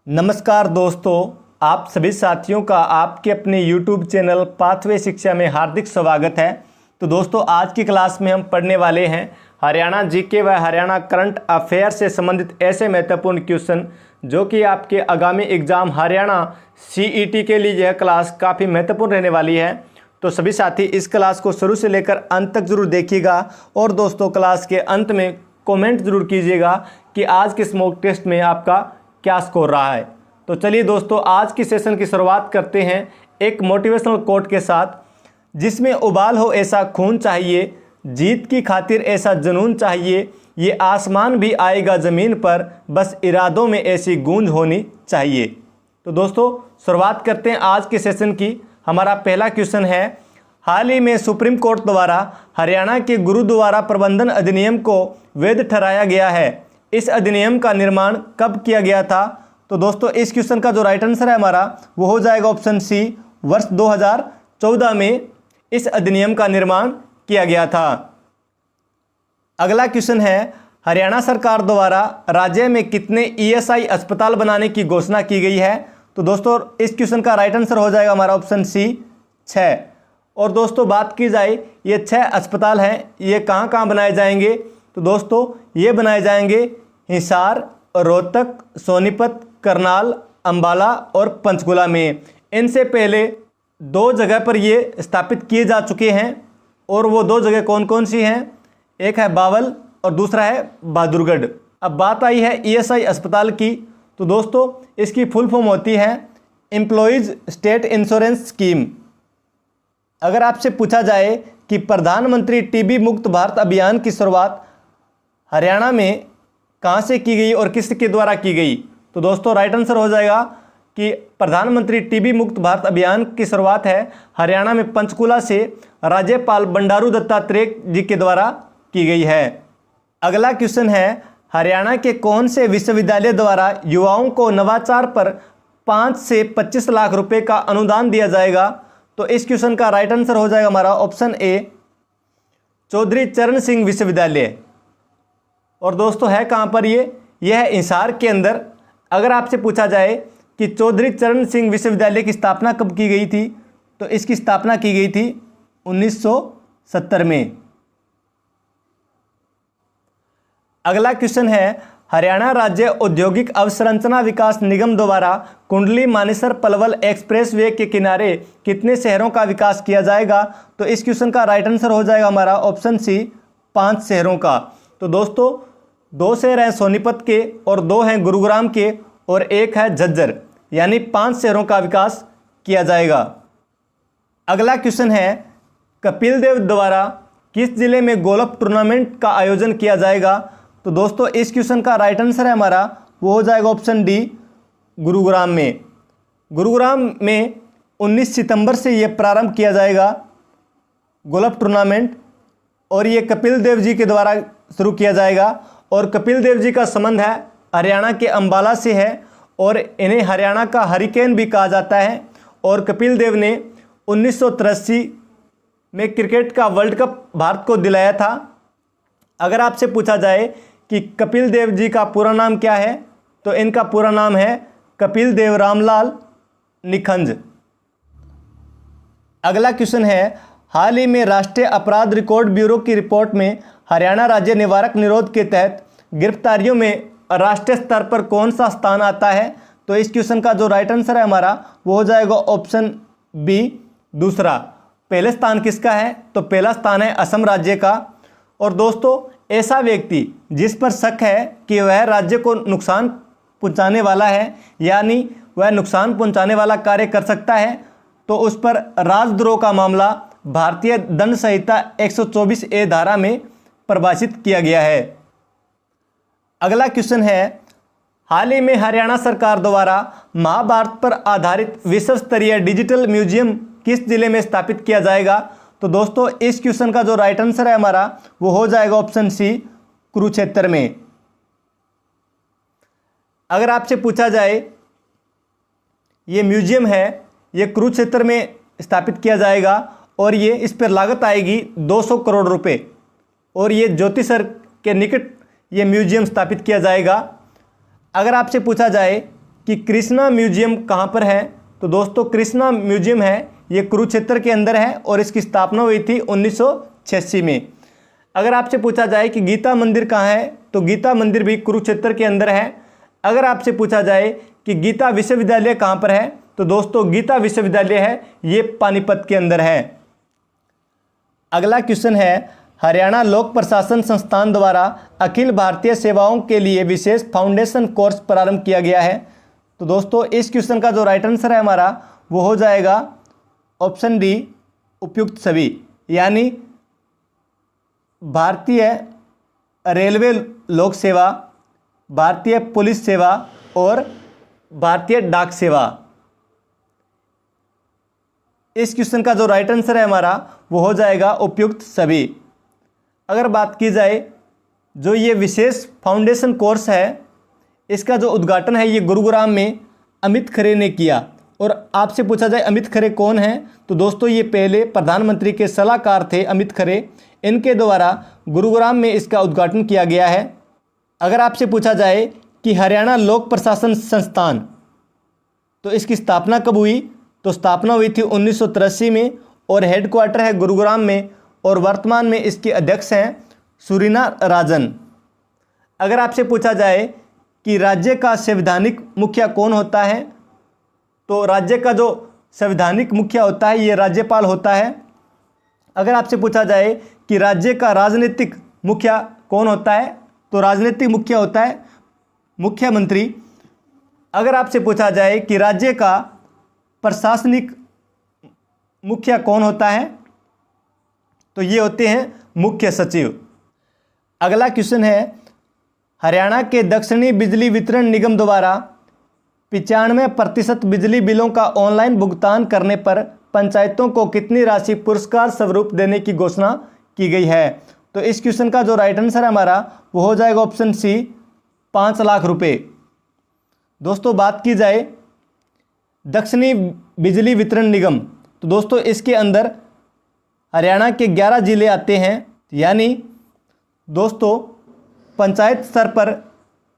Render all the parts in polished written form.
नमस्कार दोस्तों, आप सभी साथियों का आपके अपने YouTube चैनल पाथवे शिक्षा में हार्दिक स्वागत है। तो दोस्तों, आज की क्लास में हम पढ़ने वाले हैं हरियाणा जीके व हरियाणा करंट अफेयर से संबंधित ऐसे महत्वपूर्ण क्वेश्चन जो कि आपके आगामी एग्ज़ाम हरियाणा CET के लिए यह क्लास काफ़ी महत्वपूर्ण रहने वाली है। तो सभी साथी इस क्लास को शुरू से लेकर अंत तक ज़रूर देखिएगा और दोस्तों क्लास के अंत में कमेंट ज़रूर कीजिएगा कि आज के स्मॉक टेस्ट में आपका क्या स्कोर रहा है। तो चलिए दोस्तों, आज की सेशन की शुरुआत करते हैं एक मोटिवेशनल कोट के साथ, जिसमें उबाल हो ऐसा खून चाहिए, जीत की खातिर ऐसा जुनून चाहिए, ये आसमान भी आएगा ज़मीन पर, बस इरादों में ऐसी गूंज होनी चाहिए। तो दोस्तों शुरुआत करते हैं आज के सेशन की। हमारा पहला क्वेश्चन है, हाल ही में सुप्रीम कोर्ट द्वारा हरियाणा के गुरुद्वारा प्रबंधन अधिनियम को वैध ठहराया गया है। इस अधिनियम का निर्माण कब किया गया था? तो दोस्तों इस क्वेश्चन का जो राइट आंसर है हमारा वो हो जाएगा ऑप्शन सी, वर्ष 2014 में इस अधिनियम का निर्माण किया गया था। अगला क्वेश्चन है, हरियाणा सरकार द्वारा राज्य में कितने ESI अस्पताल बनाने की घोषणा की गई है? तो दोस्तों इस क्वेश्चन का राइट आंसर हो जाएगा हमारा ऑप्शन सी, 6। और दोस्तों बात की जाए ये 6 अस्पताल हैं, ये कहाँ कहाँ बनाए जाएंगे? तो दोस्तों ये बनाए जाएंगे हिसार, रोहतक, सोनीपत, करनाल, अंबाला और पंचकुला में। इनसे पहले 2 जगह पर ये स्थापित किए जा चुके हैं और वो 2 जगह कौन कौन सी हैं? एक है बावल और दूसरा है बहादुरगढ़। अब बात आई है ESI अस्पताल की, तो दोस्तों इसकी फुल फॉर्म होती है एम्प्लॉयज़ स्टेट इंश्योरेंस स्कीम। अगर आपसे पूछा जाए कि प्रधानमंत्री TB मुक्त भारत अभियान की शुरुआत हरियाणा में कहाँ से की गई और किसके द्वारा की गई? तो दोस्तों राइट आंसर हो जाएगा कि प्रधानमंत्री TB मुक्त भारत अभियान की शुरुआत है हरियाणा में पंचकुला से राज्यपाल बंडारू दत्तात्रेय जी के द्वारा की गई है। अगला क्वेश्चन है, हरियाणा के कौन से विश्वविद्यालय द्वारा युवाओं को नवाचार पर 5 से 25 लाख रुपए का अनुदान दिया जाएगा? तो इस क्वेश्चन का राइट आंसर हो जाएगा हमारा ऑप्शन ए, चौधरी चरण सिंह विश्वविद्यालय। और दोस्तों है कहाँ पर ये है हिसार के अंदर। अगर आपसे पूछा जाए कि चौधरी चरण सिंह विश्वविद्यालय की स्थापना कब की गई थी? तो इसकी स्थापना की गई थी 1970 में। अगला क्वेश्चन है, हरियाणा राज्य औद्योगिक अवसंरचना विकास निगम द्वारा कुंडली मानेसर पलवल एक्सप्रेसवे के किनारे कितने शहरों का विकास किया जाएगा? तो इस क्वेश्चन का राइट आंसर हो जाएगा हमारा ऑप्शन सी, 5 शहरों का। तो दोस्तों 2 शहर हैं सोनीपत के और 2 हैं गुरुग्राम के और 1 है झज्जर, यानी 5 शहरों का विकास किया जाएगा। अगला क्वेश्चन है, कपिल देव द्वारा किस जिले में गोल्फ टूर्नामेंट का आयोजन किया जाएगा? तो दोस्तों इस क्वेश्चन का राइट आंसर है हमारा वो हो जाएगा ऑप्शन डी, गुरुग्राम में। गुरुग्राम में 19 सितंबर से ये प्रारंभ किया जाएगा गोल्फ टूर्नामेंट और ये कपिल देव जी के द्वारा शुरू किया जाएगा। और कपिल देव जी का संबंध है हरियाणा के अंबाला से है और इन्हें हरियाणा का हरिकेन भी कहा जाता है। और कपिल देव ने 1983 में क्रिकेट का वर्ल्ड कप भारत को दिलाया था। अगर आपसे पूछा जाए कि कपिल देव जी का पूरा नाम क्या है, तो इनका पूरा नाम है कपिल देव रामलाल निखंज। अगला क्वेश्चन है, हाल ही में राष्ट्रीय अपराध रिकॉर्ड ब्यूरो की रिपोर्ट में हरियाणा राज्य निवारक निरोध के तहत गिरफ्तारियों में राष्ट्रीय स्तर पर कौन सा स्थान आता है? तो इस क्वेश्चन का जो राइट आंसर है हमारा वो हो जाएगा ऑप्शन बी, दूसरा। पहले स्थान किसका है? तो पहला स्थान है असम राज्य का। और दोस्तों ऐसा व्यक्ति जिस पर शक है कि वह राज्य को नुकसान पहुंचाने वाला है, यानी वह नुकसान पहुंचाने वाला कार्य कर सकता है, तो उस पर राजद्रोह का मामला भारतीय दंड संहिता 124A धारा में परिभाषित किया गया है। अगला क्वेश्चन है, हाल ही में हरियाणा सरकार द्वारा महाभारत पर आधारित विश्व स्तरीय डिजिटल म्यूजियम किस जिले में स्थापित किया जाएगा? तो दोस्तों इस क्वेश्चन का जो राइट आंसर है हमारा वो हो जाएगा ऑप्शन सी, कुरुक्षेत्र में। अगर आपसे पूछा जाए ये म्यूजियम है, ये कुरुक्षेत्र में स्थापित किया जाएगा और ये इस पर लागत आएगी 200 करोड़ रुपए और ये ज्योतिसर के निकट ये म्यूजियम स्थापित किया जाएगा। अगर आपसे पूछा जाए कि कृष्णा म्यूजियम कहाँ पर है। तो दोस्तों कृष्णा म्यूजियम है ये कुरुक्षेत्र के अंदर है और इसकी स्थापना हुई थी 1986 में। अगर आपसे पूछा जाए कि गीता मंदिर कहाँ है तो गीता मंदिर भी कुरुक्षेत्र के अंदर है। अगर आपसे पूछा जाए कि गीता विश्वविद्यालय कहाँ पर है तो दोस्तों गीता विश्वविद्यालय है ये पानीपत के अंदर है। अगला क्वेश्चन है हरियाणा लोक प्रशासन संस्थान द्वारा अखिल भारतीय सेवाओं के लिए विशेष फाउंडेशन कोर्स प्रारंभ किया गया है। तो दोस्तों इस क्वेश्चन का जो राइट आंसर है हमारा वो हो जाएगा ऑप्शन डी उपयुक्त सभी, यानी भारतीय रेलवे लोक सेवा, भारतीय पुलिस सेवा और भारतीय डाक सेवा। इस क्वेश्चन का जो राइट आंसर है हमारा वो हो जाएगा उपयुक्त सभी। अगर बात की जाए जो ये विशेष फाउंडेशन कोर्स है इसका जो उद्घाटन है ये गुरुग्राम में अमित खरे ने किया। और आपसे पूछा जाए अमित खरे कौन है तो दोस्तों ये पहले प्रधानमंत्री के सलाहकार थे अमित खरे, इनके द्वारा गुरुग्राम में इसका उद्घाटन किया गया है। अगर आपसे पूछा जाए कि हरियाणा लोक प्रशासन संस्थान तो इसकी स्थापना कब हुई तो स्थापना हुई थी 1983 में और हेडक्वार्टर है गुरुग्राम में और वर्तमान में इसके अध्यक्ष हैं सुरीना राजन। अगर आपसे पूछा जाए कि राज्य का संवैधानिक मुखिया कौन होता है तो राज्य का जो संवैधानिक मुखिया होता है ये राज्यपाल होता है। अगर आपसे पूछा जाए कि राज्य का राजनीतिक मुखिया कौन होता है तो राजनीतिक मुखिया होता है मुख्यमंत्री। अगर आपसे पूछा जाए कि राज्य का प्रशासनिक मुखिया कौन होता है तो ये होते हैं मुख्य सचिव। अगला क्वेश्चन है हरियाणा के दक्षिणी बिजली वितरण निगम द्वारा 95% बिजली बिलों का ऑनलाइन भुगतान करने पर पंचायतों को कितनी राशि पुरस्कार स्वरूप देने की घोषणा की गई है। तो इस क्वेश्चन का जो राइट आंसर है हमारा वो हो जाएगा ऑप्शन सी 5 लाख रुपए। दोस्तों बात की जाए दक्षिणी बिजली वितरण निगम तो दोस्तों इसके अंदर हरियाणा के 11 जिले आते हैं, यानी दोस्तों पंचायत स्तर पर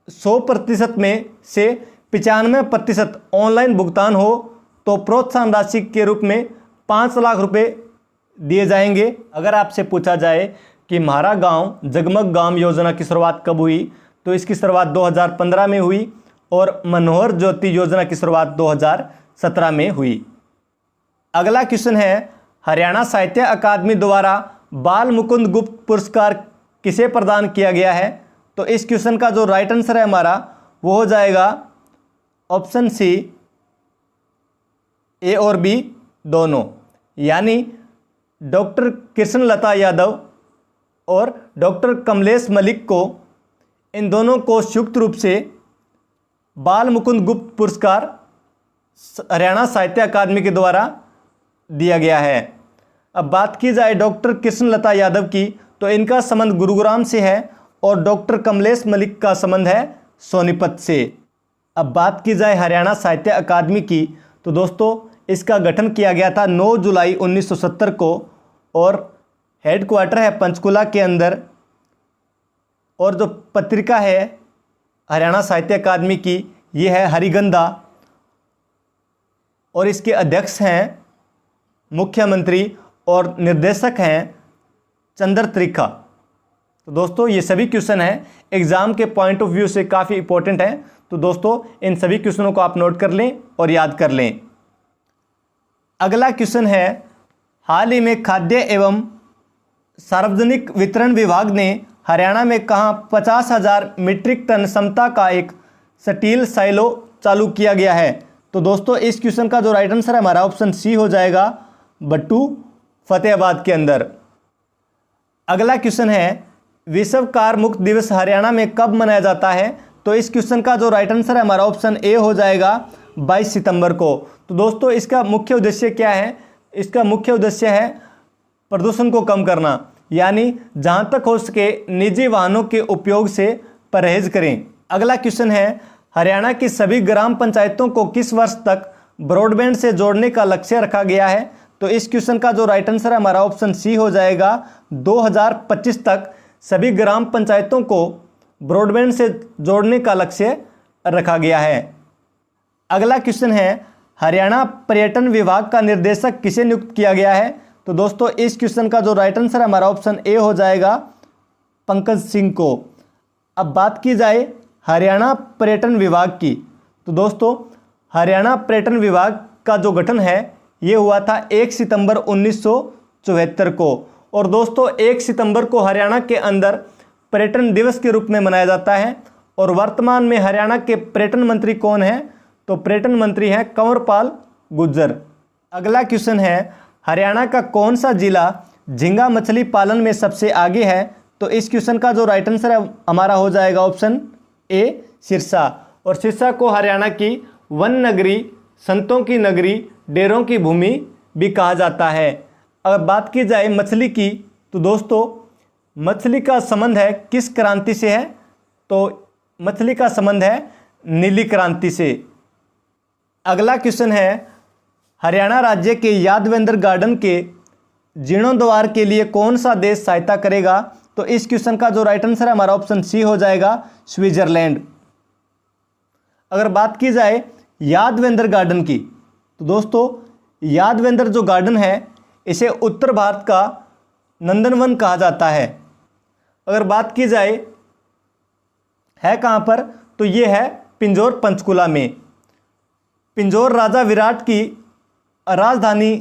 100% में से 95% ऑनलाइन भुगतान हो तो प्रोत्साहन राशि के रूप में 5 लाख रुपए दिए जाएंगे। अगर आपसे पूछा जाए कि हमारा गांव जगमग गांव योजना की शुरुआत कब हुई तो इसकी शुरुआत 2015 में हुई और मनोहर ज्योति योजना की शुरुआत 2017 में हुई। अगला क्वेश्चन है हरियाणा साहित्य अकादमी द्वारा बाल मुकुंद गुप्त पुरस्कार किसे प्रदान किया गया है। तो इस क्वेश्चन का जो राइट आंसर है हमारा वो हो जाएगा ऑप्शन सी ए और बी दोनों, यानी डॉक्टर कृष्ण लता यादव और डॉक्टर कमलेश मलिक को, इन दोनों को संयुक्त रूप से बाल मुकुंद गुप्त पुरस्कार हरियाणा साहित्य अकादमी के द्वारा दिया गया है। अब बात की जाए डॉक्टर कृष्ण लता यादव की तो इनका संबंध गुरुग्राम से है और डॉक्टर कमलेश मलिक का संबंध है सोनीपत से। अब बात की जाए हरियाणा साहित्य अकादमी की तो दोस्तों इसका गठन किया गया था 9 जुलाई 1970 को और हेडक्वार्टर है पंचकुला के अंदर। और जो पत्रिका है हरियाणा साहित्य अकादमी की ये है हरिगंधा और इसके अध्यक्ष हैं मुख्यमंत्री और निर्देशक हैं चंद्र त्रिखा। तो दोस्तों ये सभी क्वेश्चन हैं एग्जाम के पॉइंट ऑफ व्यू से काफ़ी इंपॉर्टेंट हैं। तो दोस्तों इन सभी क्वेश्चनों को आप नोट कर लें और याद कर लें। अगला क्वेश्चन है हाल ही में खाद्य एवं सार्वजनिक वितरण विभाग ने हरियाणा में कहाँ 50,000 मीट्रिक टन क्षमता का एक स्टील साइलो चालू किया गया है। तो दोस्तों इस क्वेश्चन का जो राइट आंसर है हमारा ऑप्शन सी हो जाएगा बट्टू फतेहाबाद के अंदर। अगला क्वेश्चन है विश्व कार मुक्त दिवस हरियाणा में कब मनाया जाता है। तो इस क्वेश्चन का जो राइट आंसर है हमारा ऑप्शन ए हो जाएगा 22 सितंबर को। तो दोस्तों इसका मुख्य उद्देश्य क्या है, इसका मुख्य उद्देश्य है प्रदूषण को कम करना, यानी जहां तक हो सके निजी वाहनों के उपयोग से परहेज करें। अगला क्वेश्चन है हरियाणा की सभी ग्राम पंचायतों को किस वर्ष तक ब्रॉडबैंड से जोड़ने का लक्ष्य रखा गया है। तो इस क्वेश्चन का जो राइट आंसर है हमारा ऑप्शन सी हो जाएगा 2025 तक सभी ग्राम पंचायतों को ब्रॉडबैंड से जोड़ने का लक्ष्य रखा गया है। अगला क्वेश्चन है, हरियाणा पर्यटन विभाग का निर्देशक किसे नियुक्त किया गया है? तो दोस्तों इस क्वेश्चन का जो राइट आंसर है हमारा ऑप्शन ए हो जाएगा, पंकज सिंह को। अब बात की जाए हरियाणा पर्यटन विभाग की, तो दोस्तों हरियाणा पर्यटन विभाग का जो गठन है ये हुआ था 1 सितंबर 1974 को। और दोस्तों 1 सितंबर को हरियाणा के अंदर पर्यटन दिवस के रूप में मनाया जाता है। और वर्तमान में हरियाणा के पर्यटन मंत्री कौन हैं? तो पर्यटन मंत्री हैं कंवरपाल गुर्जर। अगला क्वेश्चन है, हरियाणा का कौन सा जिला झींगा मछली पालन में सबसे आगे है? तो इस क्वेश्चन का जो राइट आंसर है हमारा हो जाएगा ऑप्शन ए, सिरसा। और सिरसा को हरियाणा की वन नगरी, संतों की नगरी, डेरों की भूमि भी कहा जाता है। अगर बात की जाए मछली की, तो दोस्तों मछली का संबंध है किस क्रांति से है? तो मछली का संबंध है नीली क्रांति से। अगला क्वेश्चन है, हरियाणा राज्य के यादवेंद्र गार्डन के जीर्णोद्धार के लिए कौन सा देश सहायता करेगा? तो इस क्वेश्चन का जो राइट आंसर है हमारा ऑप्शन सी हो जाएगा, स्विट्जरलैंड। अगर बात की जाए यादवेंद्र गार्डन की, तो दोस्तों यादवेंद्र जो गार्डन है इसे उत्तर भारत का नंदनवन कहा जाता है। अगर बात की जाए है कहाँ पर, तो ये है पिंजौर पंचकुला में। पिंजौर राजा विराट की राजधानी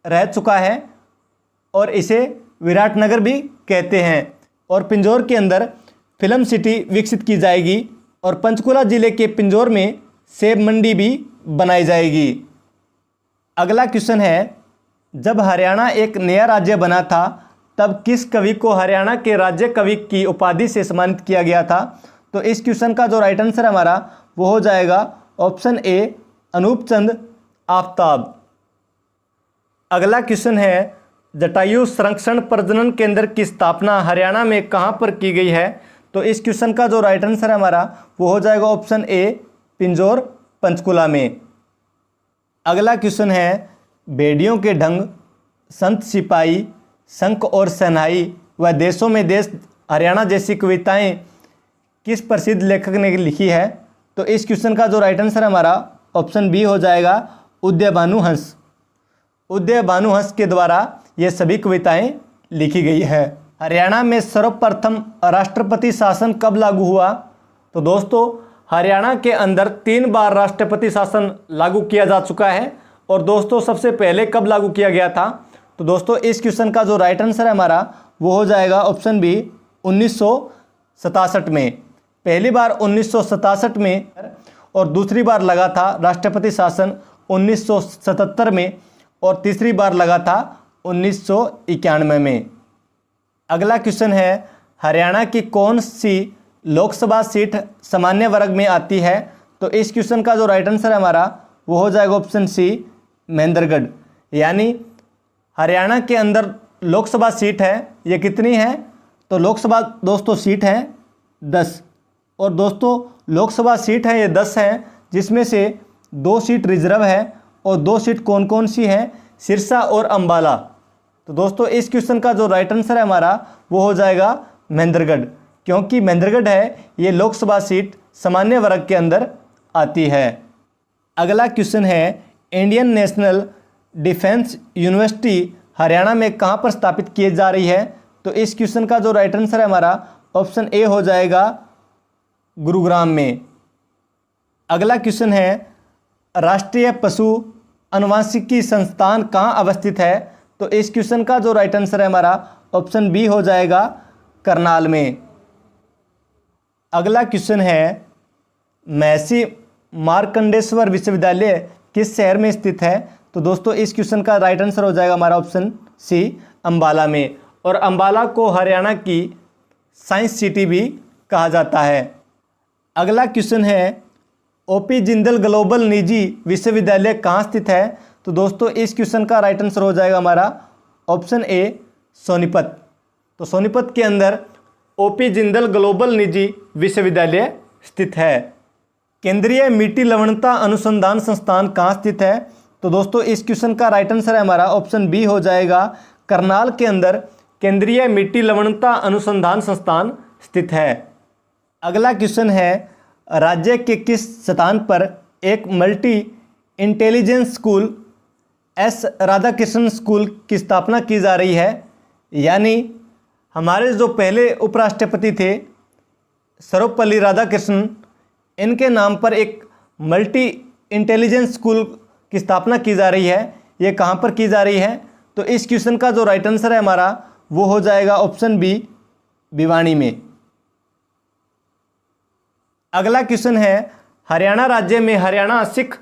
रह चुका है और इसे विराटनगर भी कहते हैं। और पिंजौर के अंदर फिल्म सिटी विकसित की जाएगी और पंचकुला जिले के पिंजौर में सेब मंडी भी बनाई जाएगी। अगला क्वेश्चन है, जब हरियाणा एक नया राज्य बना था तब किस कवि को हरियाणा के राज्य कवि की उपाधि से सम्मानित किया गया था? तो इस क्वेश्चन का जो राइट आंसर हमारा वो हो जाएगा ऑप्शन ए, अनूप चंद आफ्ताब। अगला क्वेश्चन है, जटायु संरक्षण प्रजनन केंद्र की स्थापना हरियाणा में कहाँ पर की गई है? तो इस क्वेश्चन का जो राइट आंसर है हमारा वो हो जाएगा ऑप्शन ए, पिंजौर पंचकुला में। अगला क्वेश्चन है, भेड़ियों के ढंग, संत सिपाही, शंख और शहनाई व देशों में देश हरियाणा जैसी कविताएं किस प्रसिद्ध लेखक ने लिखी है? तो इस क्वेश्चन का जो राइट आंसर है हमारा ऑप्शन बी हो जाएगा, उदयभानु हंस। उदयभानु हंस के द्वारा ये सभी कविताएं लिखी गई है। हरियाणा में सर्वप्रथम राष्ट्रपति शासन कब लागू हुआ? तो दोस्तों हरियाणा के अंदर 3 बार राष्ट्रपति शासन लागू किया जा चुका है। और दोस्तों सबसे पहले कब लागू किया गया था? तो दोस्तों इस क्वेश्चन का जो राइट आंसर है हमारा वो हो जाएगा ऑप्शन बी, 1967 में। पहली बार 1967 में और दूसरी बार लगा था राष्ट्रपति शासन 1977 में और तीसरी बार लगा था 1991 में। अगला क्वेश्चन है, हरियाणा की कौन सी लोकसभा सीट सामान्य वर्ग में आती है? तो इस क्वेश्चन का जो राइट आंसर है हमारा वो हो जाएगा ऑप्शन सी, महेंद्रगढ़। यानी हरियाणा के अंदर लोकसभा सीट है ये कितनी है? तो लोकसभा दोस्तों सीट है 10। और दोस्तों लोकसभा सीट है ये 10 हैं, जिसमें से 2 सीट रिजर्व है और 2 सीट कौन कौन सी हैं? सिरसा और अंबाला। तो दोस्तों इस क्वेश्चन का जो राइट आंसर है हमारा वो हो जाएगा महेंद्रगढ़, क्योंकि महेंद्रगढ़ है ये लोकसभा सीट सामान्य वर्ग के अंदर आती है। अगला क्वेश्चन है, Indian national defence university Haryana में कहाँ पर स्थापित की जा रही है? तो इस क्वेश्चन का जो राइट आंसर है हमारा ऑप्शन ए हो जाएगा, गुरुग्राम में। अगला क्वेश्चन है, राष्ट्रीय पशु अनुवांशिकी संस्थान कहाँ अवस्थित है? तो इस क्वेश्चन का जो राइट आंसर है हमारा ऑप्शन बी हो जाएगा, करनाल में। अगला क्वेश्चन है, महर्षि मार्कंडेश्वर विश्वविद्यालय किस शहर में स्थित है? तो दोस्तों इस क्वेश्चन का राइट आंसर हो जाएगा हमारा ऑप्शन सी, अंबाला में। और अंबाला को हरियाणा की साइंस सिटी भी कहा जाता है। अगला क्वेश्चन है, ओपी जिंदल ग्लोबल निजी विश्वविद्यालय कहाँ स्थित है? तो दोस्तों इस क्वेश्चन का राइट आंसर हो जाएगा हमारा ऑप्शन ए, सोनीपत। तो सोनीपत के अंदर ओपी जिंदल ग्लोबल निजी विश्वविद्यालय स्थित है। केंद्रीय मिट्टी लवणता अनुसंधान संस्थान कहाँ स्थित है? तो दोस्तों इस क्वेश्चन का राइट आंसर है हमारा ऑप्शन बी हो जाएगा, करनाल के अंदर केंद्रीय मिट्टी लवणता अनुसंधान संस्थान स्थित है। अगला क्वेश्चन है, राज्य के किस स्थान पर एक multi intelligence school S Radhakrishnan school की स्थापना की जा रही है। यानी हमारे जो पहले उपराष्ट्रपति थे सर्वपल्ली राधाकृष्णन, इनके नाम पर एक मल्टी इंटेलिजेंस स्कूल की स्थापना की जा रही है। ये कहाँ पर की जा रही है? तो इस क्वेश्चन का जो राइट आंसर है हमारा वो हो जाएगा ऑप्शन बी, भिवानी में। अगला क्वेश्चन है, हरियाणा राज्य में हरियाणा सिख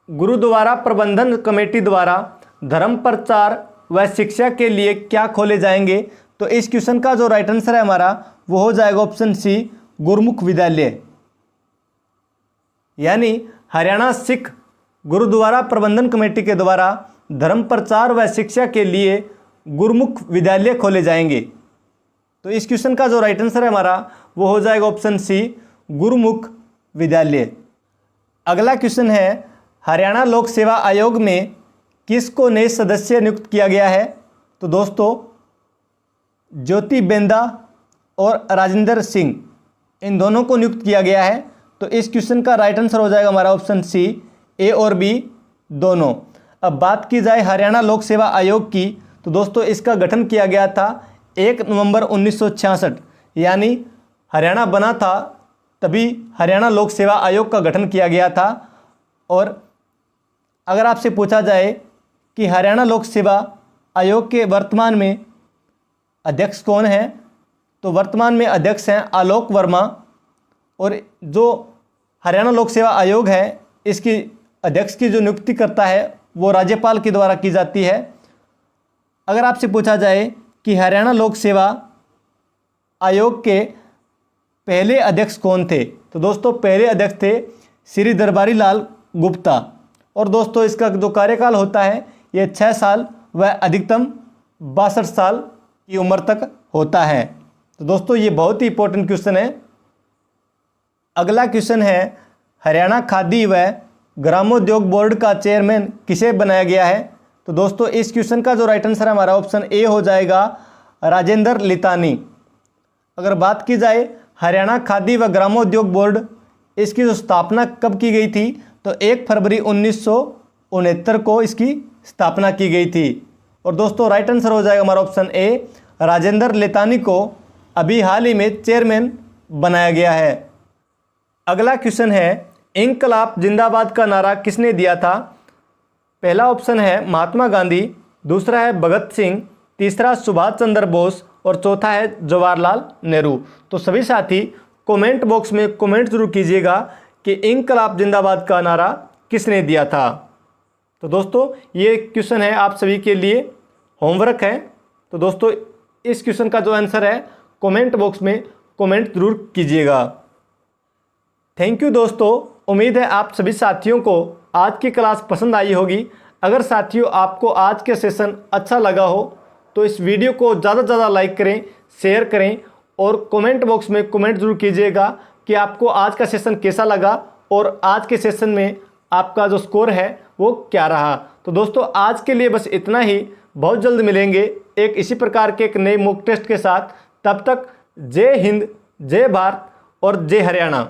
गुरुद्वारा प्रबंधन कमेटी द्वारा धर्म प्रचार व शिक्षा के लिए क्या खोले जाएंगे? तो इस क्वेश्चन का जो राइट आंसर है हमारा वो हो जाएगा ऑप्शन सी, गुरुमुख विद्यालय। यानी हरियाणा सिख गुरुद्वारा प्रबंधन कमेटी के द्वारा धर्म प्रचार व शिक्षा के लिए गुरुमुख विद्यालय खोले जाएंगे। तो इस क्वेश्चन का जो राइट आंसर है हमारा वो हो जाएगा ऑप्शन सी, गुरुमुख विद्यालय। अगला क्वेश्चन है, हरियाणा लोक सेवा आयोग में किसको नए सदस्य नियुक्त किया गया है? तो दोस्तों ज्योति बेंदा और राजेंद्र सिंह, इन दोनों को नियुक्त किया गया है। तो इस क्वेश्चन का राइट आंसर हो जाएगा हमारा ऑप्शन सी, ए और बी दोनों। अब बात की जाए हरियाणा लोक सेवा आयोग की, तो दोस्तों इसका गठन किया गया था 1 नवंबर 1966। यानी हरियाणा बना था तभी हरियाणा लोक सेवा आयोग का गठन किया गया था। और अगर आपसे पूछा जाए कि हरियाणा लोक सेवा आयोग के वर्तमान में अध्यक्ष कौन है, तो वर्तमान में अध्यक्ष हैं आलोक वर्मा। और जो हरियाणा लोक सेवा आयोग है इसकी अध्यक्ष की जो नियुक्ति करता है वो राज्यपाल के द्वारा की जाती है। अगर आपसे पूछा जाए कि हरियाणा लोक सेवा आयोग के पहले अध्यक्ष कौन थे, तो दोस्तों पहले अध्यक्ष थे श्री दरबारी लाल गुप्ता। और दोस्तों इसका जो कार्यकाल होता है ये 6 साल व अधिकतम 62 साल की उम्र तक होता है। तो दोस्तों ये बहुत ही इंपॉर्टेंट क्वेश्चन है। अगला क्वेश्चन है, हरियाणा खादी व ग्रामोद्योग बोर्ड का चेयरमैन किसे बनाया गया है? तो दोस्तों इस क्वेश्चन का जो राइट आंसर है हमारा ऑप्शन ए हो जाएगा, राजेंद्र लितानी। अगर बात की जाए हरियाणा खादी व ग्रामोद्योग बोर्ड, इसकी जो स्थापना कब की गई थी, तो 1 फरवरी 1969 को इसकी स्थापना की गई थी। और दोस्तों राइट आंसर हो जाएगा हमारा ऑप्शन ए, राजेंद्र लितानी को अभी हाल ही में चेयरमैन बनाया गया है। अगला क्वेश्चन है, इंकलाब जिंदाबाद का नारा किसने दिया था? पहला ऑप्शन है महात्मा गांधी, दूसरा है भगत सिंह, तीसरा सुभाष चंद्र बोस और चौथा है जवाहरलाल नेहरू। तो सभी साथी कमेंट बॉक्स में कमेंट जरूर कीजिएगा कि इंकलाब जिंदाबाद का नारा किसने दिया था। तो दोस्तों ये क्वेश्चन है आप सभी के लिए होमवर्क है। तो दोस्तों इस क्वेश्चन का जो आंसर है कमेंट बॉक्स में कमेंट जरूर कीजिएगा। थैंक यू दोस्तों, उम्मीद है आप सभी साथियों को आज की क्लास पसंद आई होगी। अगर साथियों आपको आज के सेशन अच्छा लगा हो तो इस वीडियो को ज़्यादा से ज़्यादा लाइक करें, शेयर करें और कमेंट बॉक्स में कमेंट जरूर कीजिएगा कि आपको आज का सेशन कैसा लगा और आज के सेशन में आपका जो स्कोर है वो क्या रहा। तो दोस्तों आज के लिए बस इतना ही। बहुत जल्द मिलेंगे एक इसी प्रकार के एक नए मॉक टेस्ट के साथ। तब तक जय हिंद, जय भारत और जय हरियाणा।